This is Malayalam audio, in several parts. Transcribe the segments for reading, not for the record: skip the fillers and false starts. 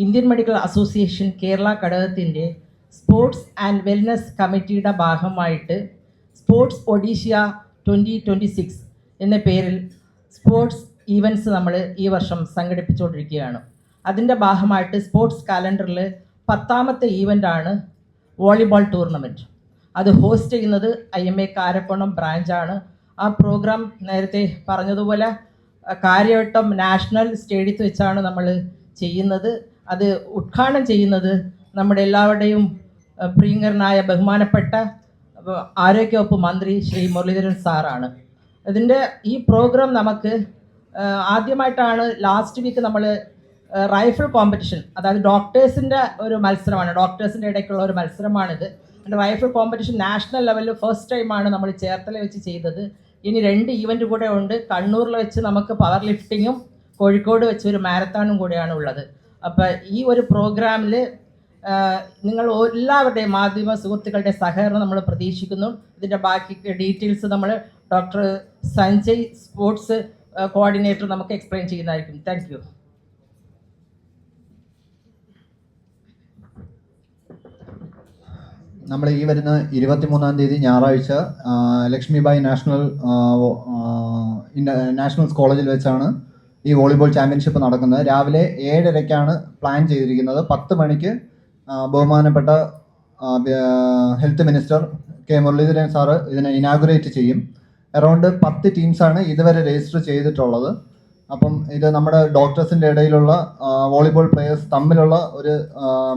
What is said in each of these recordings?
ഇന്ത്യൻ മെഡിക്കൽ അസോസിയേഷൻ കേരള ഘടകത്തിൻ്റെ സ്പോർട്സ് ആൻഡ് വെൽനസ് കമ്മിറ്റിയുടെ ഭാഗമായിട്ട് സ്പോർട്സ് ഒഡീഷ്യ 2026 എന്ന പേരിൽ സ്പോർട്സ് ഈവൻറ്റ്സ് നമ്മൾ ഈ വർഷം സംഘടിപ്പിച്ചുകൊണ്ടിരിക്കുകയാണ്. അതിൻ്റെ ഭാഗമായിട്ട് സ്പോർട്സ് കാലണ്ടറിൽ 10ാമത്തെ ഈവൻ്റാണ് വോളിബോൾ ടൂർണമെൻറ്റ്. അത് ഹോസ്റ്റ് ചെയ്യുന്നത് IMA കാരക്കോണം ബ്രാഞ്ചാണ്. ആ പ്രോഗ്രാം നേരത്തെ പറഞ്ഞതുപോലെ കാര്യവട്ടം നാഷണൽ സ്റ്റേഡിയത്തിൽ വെച്ചാണ് നമ്മൾ ചെയ്യുന്നത്. അത് ഉദ്ഘാടനം ചെയ്യുന്നത് നമ്മുടെ എല്ലാവരുടെയും പ്രിയങ്കരനായ ബഹുമാനപ്പെട്ട ആരോഗ്യവകുപ്പ് മന്ത്രി ശ്രീ മുരളീധരൻ സാറാണ്. ഇതിൻ്റെ ഈ പ്രോഗ്രാം നമുക്ക് ആദ്യമായിട്ടാണ് ലാസ്റ്റ് വീക്ക് നമ്മൾ റൈഫിൾ കോമ്പറ്റീഷൻ, അതായത് ഡോക്ടേഴ്സിൻ്റെ ഒരു മത്സരമാണ്, ഡോക്ടേഴ്സിൻ്റെ ഇടയ്ക്കുള്ള ഒരു മത്സരമാണിത്. റൈഫിൾ കോമ്പറ്റീഷൻ നാഷണൽ ലെവലിൽ ഫസ്റ്റ് ടൈമാണ് നമ്മൾ ചേർത്തല വെച്ച് ചെയ്തത്. ഇനി 2 ഈവൻറ്റ് കൂടെ ഉണ്ട്. കണ്ണൂരിൽ വെച്ച് നമുക്ക് പവർ ലിഫ്റ്റിങ്ങും കോഴിക്കോട് വെച്ച് ഒരു മാരത്തോണും കൂടെയാണ് ഉള്ളത്. അപ്പോൾ ഈ ഒരു പ്രോഗ്രാമിൽ നിങ്ങൾ എല്ലാവരുടെയും മാധ്യമ സുഹൃത്തുക്കളുടെ സഹകരണം നമ്മൾ പ്രതീക്ഷിക്കുന്നു. ഇതിൻ്റെ ബാക്കി ഡീറ്റെയിൽസ് നമ്മൾ ഡോക്ടർ സഞ്ജയ് സ്പോർട്സ് കോർഡിനേറ്റർ നമുക്ക് എക്സ്പ്ലെയിൻ ചെയ്യുന്നതായിരിക്കും. Thank you. നമ്മൾ ഈ വരുന്ന 23-ാം തീയതി ഞായറാഴ്ച ലക്ഷ്മിബായി നാഷണൽ കോളേജിൽ വെച്ചാണ് ഈ വോളിബോൾ ചാമ്പ്യൻഷിപ്പ് നടക്കുന്നത്. രാവിലെ 7:30ക്കാണ് പ്ലാൻ ചെയ്തിരിക്കുന്നത്. 10 മണിക്ക് ബഹുമാനപ്പെട്ട health minister K Muraleedharan sir ഇതിനെ ഇനാഗുറേറ്റ് ചെയ്യും. അറൗണ്ട് 10 ടീംസാണ് ഇതുവരെ രജിസ്റ്റർ ചെയ്തിട്ടുള്ളത്. അപ്പം ഇത് നമ്മുടെ ഡോക്ടേഴ്സിൻ്റെ ഇടയിലുള്ള വോളിബോൾ പ്ലെയേഴ്സ് തമ്മിലുള്ള ഒരു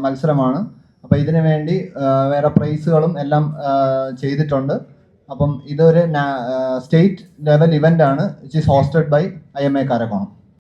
മത്സരമാണ്. അപ്പോൾ ഇതിനു വേണ്ടി വേറെ പ്രൈസുകളും എല്ലാം ചെയ്തിട്ടുണ്ട്. അപ്പം ഇതൊരു സ്റ്റേറ്റ് ലെവൽ ഇവൻ്റ് ആണ്, which is hosted by IMA Karakonam.